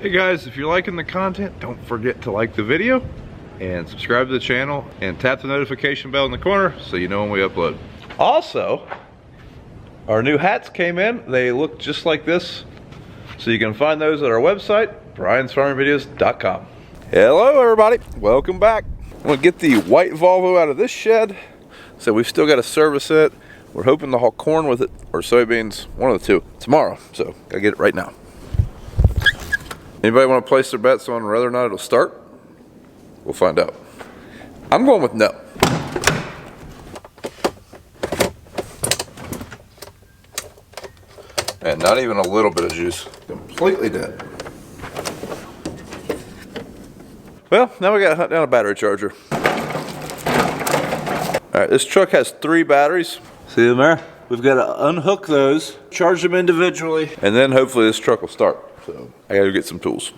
Hey guys, if you're liking the content, don't forget to like the video and subscribe to the channel and tap the notification bell in the corner so you know when we upload. Also, our new hats came in. They look just like this. So you can find those at our website, briansfarmingvideos.com. Hello everybody, welcome back. I'm gonna get the white Volvo out of this shed. So we've still got to service it. We're hoping to haul corn with it or soybeans, one of the two, tomorrow. So gotta get it right now. Anybody want to place their bets on whether or not it'll start? We'll find out. I'm going with no. And not even a little bit of juice. Completely dead. Well, now we gotta hunt down a battery charger. Alright, this truck has 3 batteries. See them there? We've got to unhook those, charge them individually, and then hopefully this truck will start. So I gotta get some tools.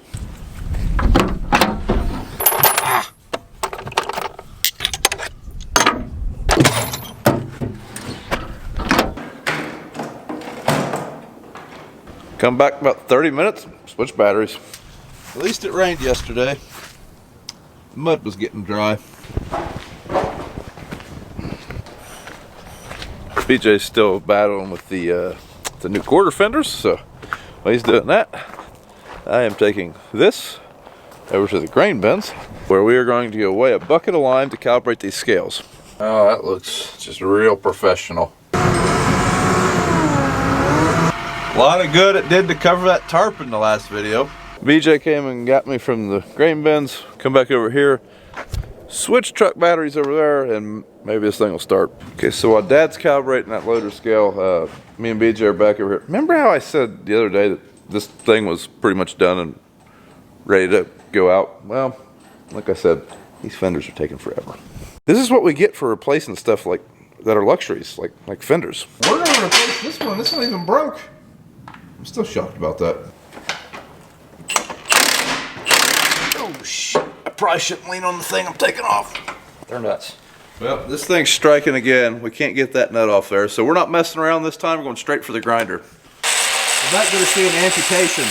Come back about 30 minutes, switch batteries. At least it rained yesterday. The mud was getting dry. BJ's still battling with the new quarter fenders, so while he's doing that, I am taking this over to the grain bins where we are going to weigh a bucket of lime to calibrate these scales. Oh, that looks just real professional. A lot of good it did to cover that tarp in the last video. BJ came and got me from the grain bins, come back over here, switch truck batteries over there, and maybe this thing will start. Okay, so while Dad's calibrating that loader scale, me and BJ are back over here. Remember how I said the other day that this thing was pretty much done and ready to go out? Well, like I said, these fenders are taking forever. This is what we get for replacing stuff like that are luxuries, like fenders. We're gonna replace this one. This one even broke. I'm still shocked about that. Oh shit! I probably shouldn't lean on the thing I'm taking off. They're nuts. Well, this thing's striking again. We can't get that nut off there, so we're not messing around this time. We're going straight for the grinder. We're not going to see an amputation.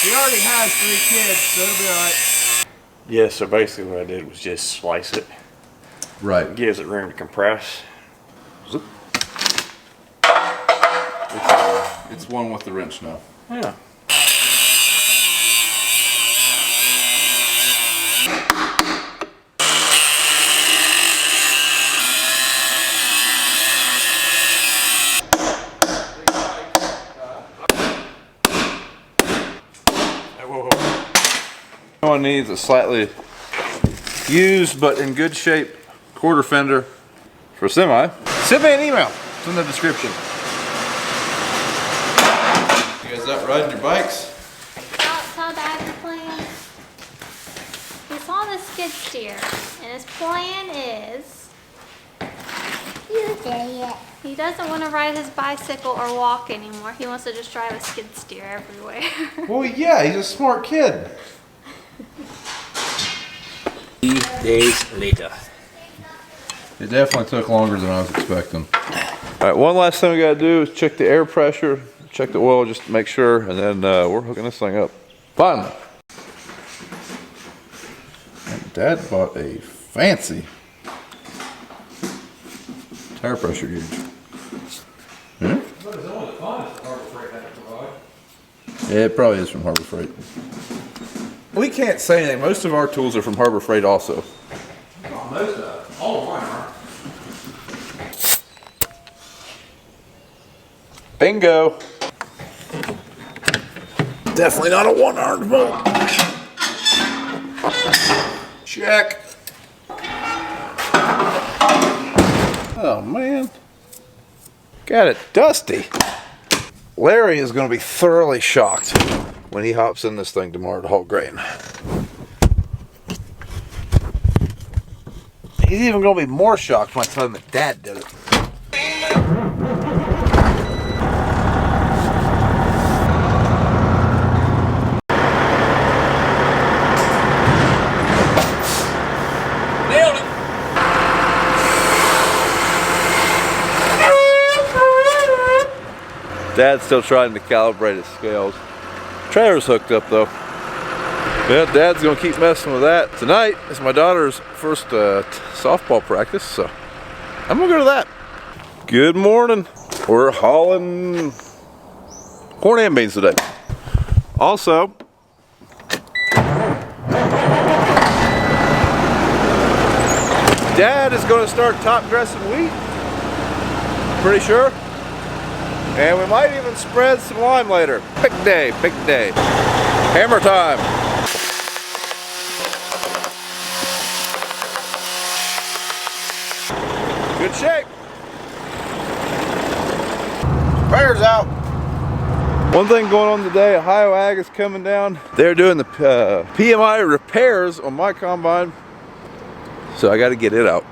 He already has 3 kids, so it'll be all right. Yeah, so basically what I did was just slice it. Right. It gives it room to compress. It's one with the wrench now. Yeah. One needs a slightly used but in good shape quarter fender for semi. Send me an email. It's in the description. You guys out riding your bikes? Saw Dad playing. He saw the skid steer, and his plan is he doesn't want to ride his bicycle or walk anymore. He wants to just drive a skid steer everywhere. Well, yeah, he's a smart kid. 3 days later. It definitely took longer than I was expecting. All right, one last thing we gotta do is check the air pressure, check the oil just to make sure, and then we're hooking this thing up. Finally. And Dad bought a fancy tire pressure gauge. Hmm? Yeah, it probably is from Harbor Freight. We can't say anything. Most of our tools are from Harbor Freight also. Most of all of mine are. Bingo. Definitely not a one-armed boat. Check. Oh man. Got it dusty. Larry is going to be thoroughly shocked when he hops in this thing tomorrow to haul grain. He's even going to be more shocked when I tell him that Dad did it. Nailed it! Dad's still trying to calibrate his scales. Trailer's hooked up though. Yeah, Dad's gonna keep messing with that. Tonight is my daughter's first softball practice, so I'm gonna go to that. Good morning. We're hauling corn and beans today. Also, Dad is gonna start top dressing wheat, pretty sure. And we might even spread some lime later. Big day, big day. Hammer time. Good shape. Sprayer's out. One thing going on today, Ohio Ag is coming down. They're doing the PMI repairs on my combine. So I got to get it out.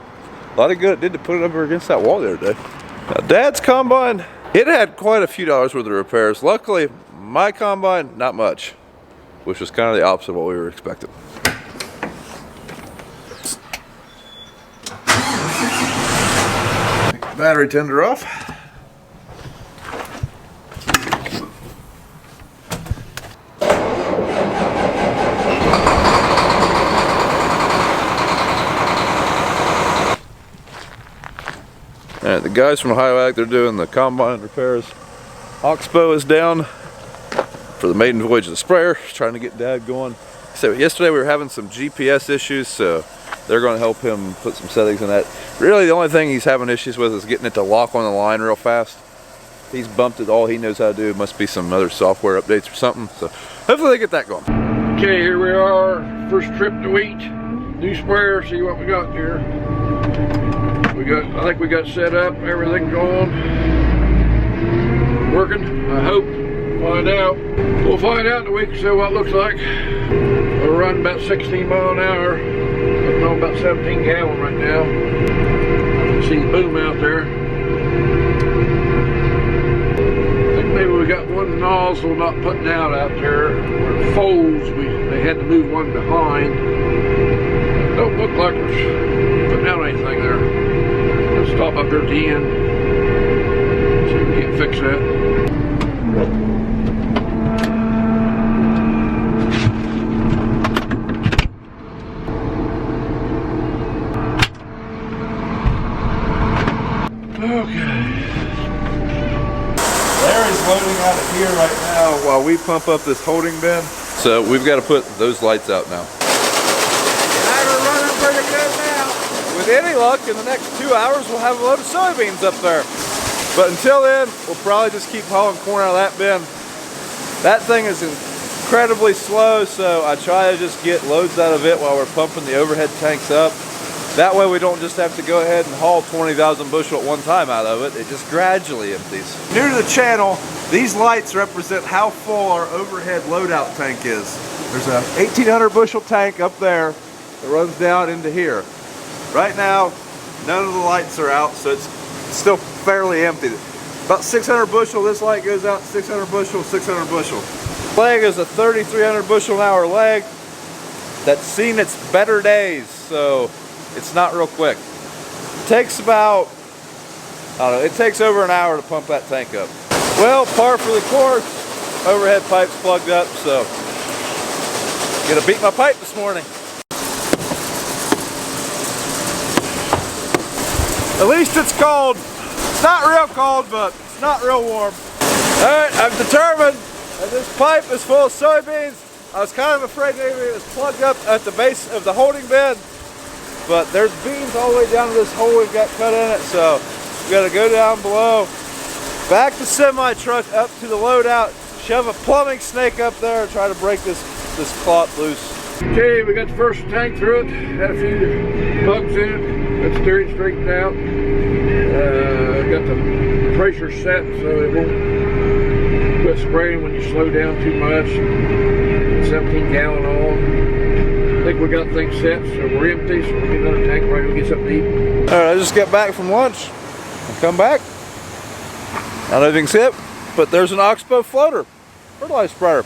A lot of good it did to put it up against that wall the other day. Now, Dad's combine, it had quite a few dollars worth of repairs. Luckily, my combine, not much, which was kind of the opposite of what we were expecting. Battery tender off. Alright, the guys from Ohio Ag, they're doing the combine repairs. Oxbo is down for the maiden voyage of the sprayer, trying to get Dad going. So yesterday we were having some GPS issues, so they're going to help him put some settings in that. Really the only thing he's having issues with is getting it to lock on the line real fast. He's bumped it all he knows how to do. It must be some other software updates or something. So hopefully they get that going. Okay, here we are. First trip to wheat. New sprayer, see what we got here. I think we got set up, everything going. Working, I hope. Find out. We'll find out in a week or so what it looks like. We're running about 16 mile an hour. Putting on about 17 gallon right now. I can see the boom out there. I think maybe we got one nozzle not putting out there. Where it folds, they had to move one behind. Don't look like there's putting out anything there. Let's stop up there at the end. See if we can't fix that. Loading out of here right now while we pump up this holding bin. So we've got to put those lights out now. And we're running pretty good now. With any luck, in the next 2 hours we'll have a load of soybeans up there. But until then, we'll probably just keep hauling corn out of that bin. That thing is incredibly slow, so I try to just get loads out of it while we're pumping the overhead tanks up. That way we don't just have to go ahead and haul 20,000 bushel at one time out of it. It just gradually empties. New to the channel, these lights represent how full our overhead loadout tank is. There's a 1,800 bushel tank up there that runs down into here. Right now, none of the lights are out, so it's still fairly empty. About 600 bushel, this light goes out, 600 bushel, 600 bushel. Leg is a 3,300 bushel an hour leg that's seen its better days, so it's not real quick. It takes about, I don't know, it takes over an hour to pump that tank up. Well, par for the course, overhead pipe's plugged up, so gonna beat my pipe this morning. At least it's cold. It's not real cold, but it's not real warm. All right, I'm determined that this pipe is full of soybeans. I was kind of afraid maybe it was plugged up at the base of the holding bin. But there's beans all the way down to this hole we've got cut in it, so we've got to go down below, back the semi-truck up to the loadout, shove a plumbing snake up there, and try to break this cloth loose. Okay, we got the first tank through it, had a few bugs in it, got the steering straightened out, got the pressure set so it won't quit spraying when you slow down too much. 17 gallon all. I think we got things set, so we're empty, so we'll get another tank right and get something to eat. Alright, I just got back from lunch. I'll come back. I don't know if you can see it, but there's an Oxbow floater fertilize sprayer.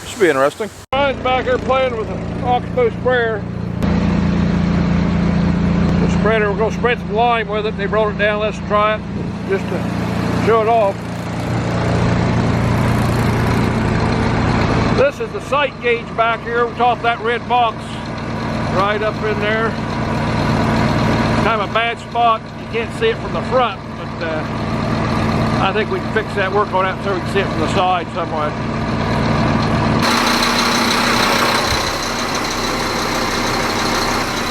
Should be interesting. Ryan's back here playing with an Oxbow sprayer. We're going to spread some lime with it. They brought it down, let's try it, just to show it off. This is the sight gauge back here. We top that red box right up in there. Kind of a bad spot. You can't see it from the front, but I think we can fix that, work on that so we can see it from the side somewhat.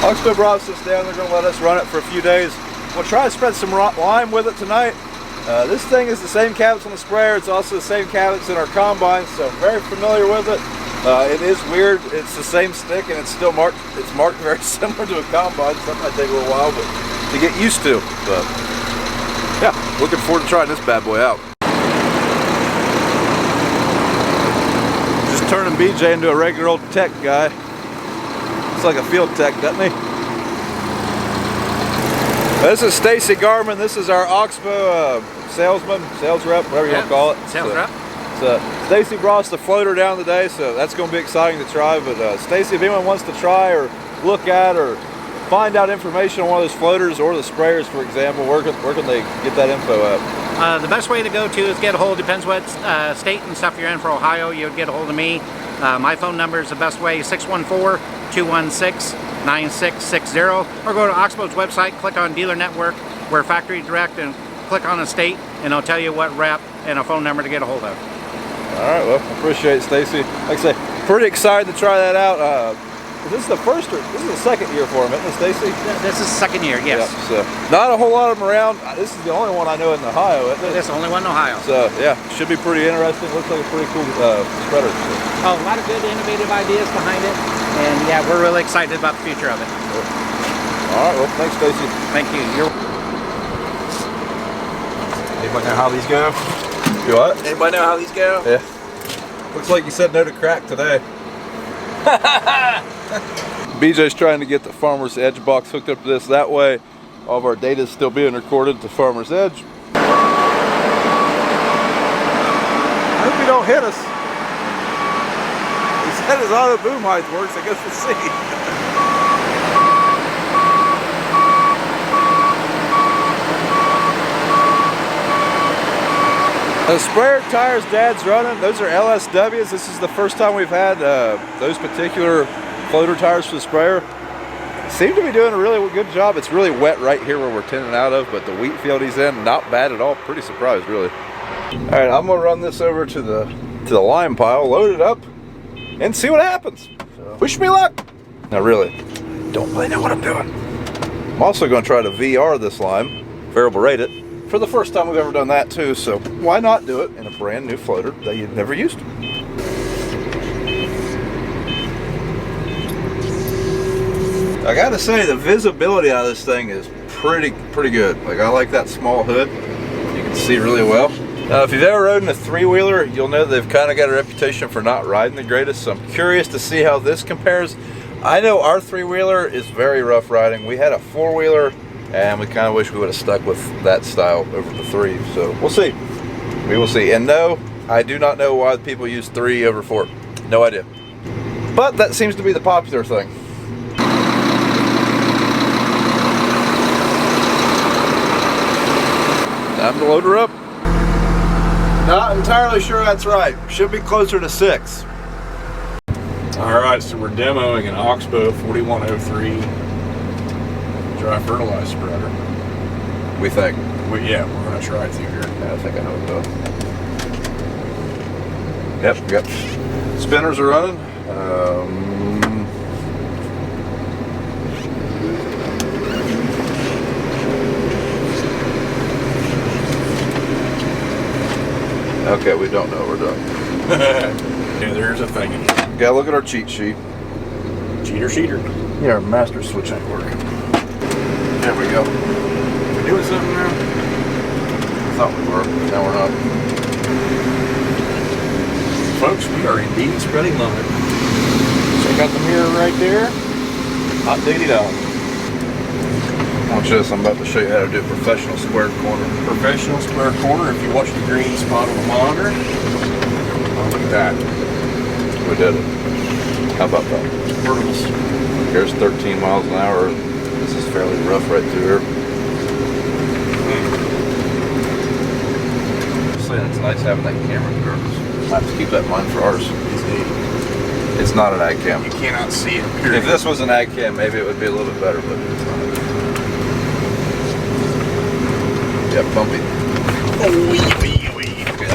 Oxbow brought us down. They're going to let us run it for a few days. We'll try to spread some lime with it tonight. This thing is the same cabinets on the sprayer. It's also the same cabinets in our combine, so I'm very familiar with it. It is weird. It's the same stick and it's still marked. It's marked very similar to a combine. So that might take a little while to get used to. But yeah, looking forward to trying this bad boy out. Just turning BJ into a regular old tech guy. It's like a field tech, doesn't he? This is Stacy Garman. This is our Oxbow salesman, sales rep, whatever you want to call it. Sales rep. So Stacy brought us the floater down today, so that's going to be exciting to try. But Stacy, if anyone wants to try or look at or find out information on one of those floaters or the sprayers, for example, where can they get that info at? The best way to go to is get a hold, depends what state and stuff you're in. For Ohio, you would get a hold of me. My phone number is the best way, 614-216-9660. Or go to Oxbow's website, click on Dealer Network, we're Factory Direct, and click on a state, and it'll tell you what rep and a phone number to get a hold of. All right, well, appreciate it, Stacy. Like I say, pretty excited to try that out. This is the first, or this is the second year for him, isn't it, Stacy? This is the second year, yes. Yeah, so not a whole lot of them around. This is the only one I know in Ohio, isn't it? This is the only one in Ohio. So yeah, should be pretty interesting. Looks like a pretty cool spreader. Oh, a lot of good innovative ideas behind it, and yeah, we're really excited about the future of it. Cool. All right, well, thanks, Stacy. Thank you. Anybody know how these go? You what? Anybody know how these go? Yeah. Looks like you said no to crack today. BJ's trying to get the Farmer's Edge box hooked up to this. That way, all of our data is still being recorded to Farmer's Edge. I hope he don't hit us. He said his auto boom height works. I guess we'll see. The sprayer tires Dad's running, those are LSWs. This is the first time we've had those particular floater tires for the sprayer. Seem to be doing a really good job. It's really wet right here where we're tending out of, but the wheat field he's in, not bad at all. Pretty surprised, really. All right, I'm gonna run this over to the lime pile, load it up, and see what happens. So, wish me luck. Now really, don't really know what I'm doing. I'm also gonna try to VR this lime, variable rate it. For the first time we've ever done that too, so why not do it in a brand new floater that you've never used? I gotta say, the visibility out of this thing is pretty good. Like, I like that small hood. You can see really well. Now, if you've ever ridden a three-wheeler, you'll know they've kind of got a reputation for not riding the greatest, so I'm curious to see how this compares. I know our three-wheeler is very rough riding. We had a four-wheeler, and we kind of wish we would have stuck with that style over the three. So we'll see. We will see. And no, I do not know why people use 3 over 4. No idea. But that seems to be the popular thing. Time to load her up. Not entirely sure that's right. Should be closer to 6. All right, so we're demoing an Oxbow 4103 dry fertilize spreader. We think. Yeah, we're gonna try it through here. Yeah, I think I know it though. Yep, yep. Spinners are running. Okay, we don't know what we're doing. Yeah, there's a thing in here. Gotta look at our cheat sheet. Cheater. Yeah, our master switch ain't working. There we go. We doing something now? I thought we were. Now we're not. Folks, we are indeed spreading lime. Check out the mirror right there. Hot diggity dog. Watch this. I'm about to show you how to do a professional square corner. Professional square corner. If you watch the green spot on the monitor, oh, look at that. We did it. How about that? Verticals. Here's 13 miles an hour. This is fairly rough right through here. Just saying, it's nice having that camera curves. I have to keep that in mind for ours. It's not an ag cam. You cannot see it. If this was an ag cam, maybe it would be a little bit better, but it's not. Yeah, bumpy. Okay,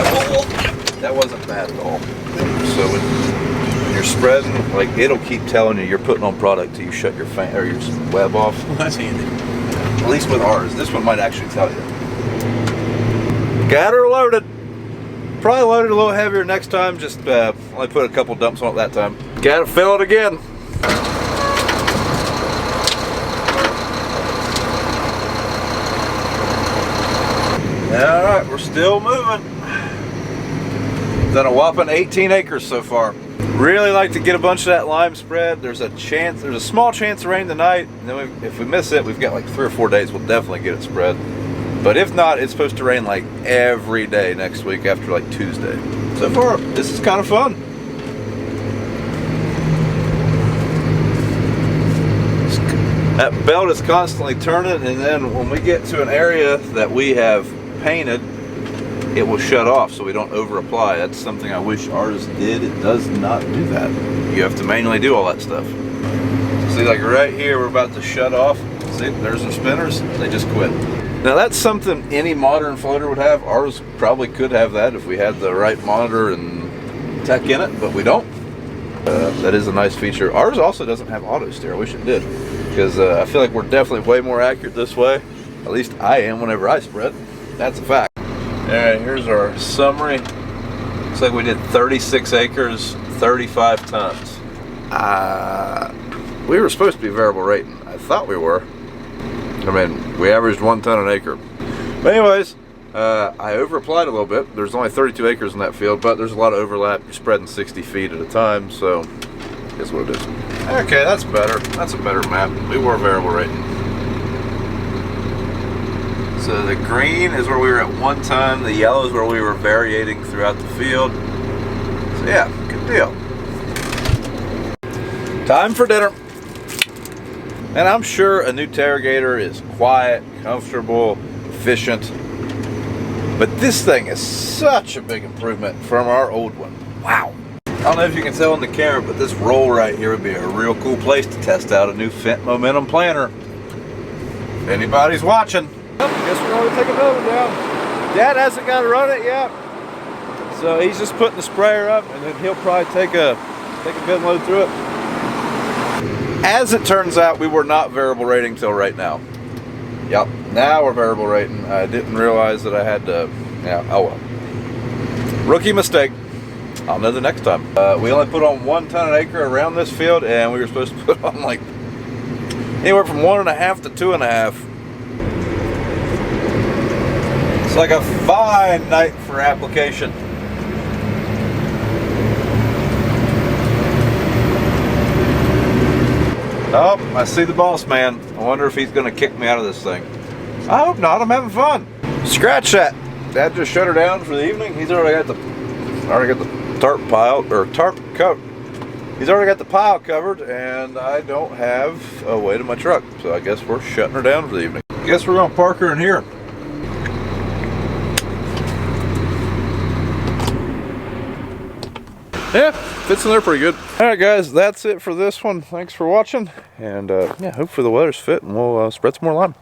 that wasn't bad at all. So when you're spreading, like, it'll keep telling you you're putting on product till you shut your fan or your web off. Well, that's handy. At least with ours. This one might actually tell you. Got her loaded. Probably loaded a little heavier next time. Just only put a couple dumps on it that time. Gotta fill it again. Alright, we're still moving. Done a whopping 18 acres so far. Really like to get a bunch of that lime spread. There's a small chance of rain tonight. And then if we miss it, we've got like 3 or 4 days. We'll definitely get it spread. But if not, it's supposed to rain like every day next week after like Tuesday. So far, this is kind of fun. That belt is constantly turning, and then when we get to an area that we have painted, it will shut off so we don't over apply. That's something I wish ours did. It does not do that. You have to manually do all that stuff. See, like right here, we're about to shut off. See, there's the spinners. They just quit. Now that's something any modern floater would have. Ours probably could have that if we had the right monitor and tech in it, but we don't. That is a nice feature. Ours also doesn't have auto steer. I wish it did, because I feel like we're definitely way more accurate this way. At least I am whenever I spread. That's a fact. Alright, here's our summary. Looks like we did 36 acres, 35 tons. We were supposed to be variable rating. I thought we were. I mean, we averaged 1 ton an acre. But anyways, I over applied a little bit. There's only 32 acres in that field, but there's a lot of overlap. You're spreading 60 feet at a time, so guess what it is. Okay, that's better. That's a better map. We were variable rating. So the green is where we were at 1 ton. The yellow is where we were variating throughout the field. So yeah, good deal. Time for dinner. And I'm sure a new Terragator is quiet, comfortable, efficient. But this thing is such a big improvement from our old one. Wow. I don't know if you can tell in the camera, but this roll right here would be a real cool place to test out a new Fent Momentum planter. If anybody's watching. Well, guess we're going to take another one down. Dad hasn't got to run it yet. So he's just putting the sprayer up, and then he'll probably take a good load through it. As it turns out, we were not variable rating till right now. Yep, now we're variable rating. I didn't realize that I had to, yeah, oh well. Rookie mistake. I'll know the next time. We only put on 1 ton an acre around this field, and we were supposed to put on like anywhere from 1.5 to 2.5. It's like a fine night for application. Oh, I see the boss man. I wonder if he's going to kick me out of this thing. I hope not. I'm having fun. Scratch that. Dad just shut her down for the evening. He's already got the tarp pile or tarp cover. He's already got the pile covered, and I don't have a way to my truck. So I guess we're shutting her down for the evening. Guess we're going to park her in here. Yeah, fits in there pretty good. Alright guys, that's it for this one. Thanks for watching. And yeah, hopefully the weather's fit and we'll spread some more lime.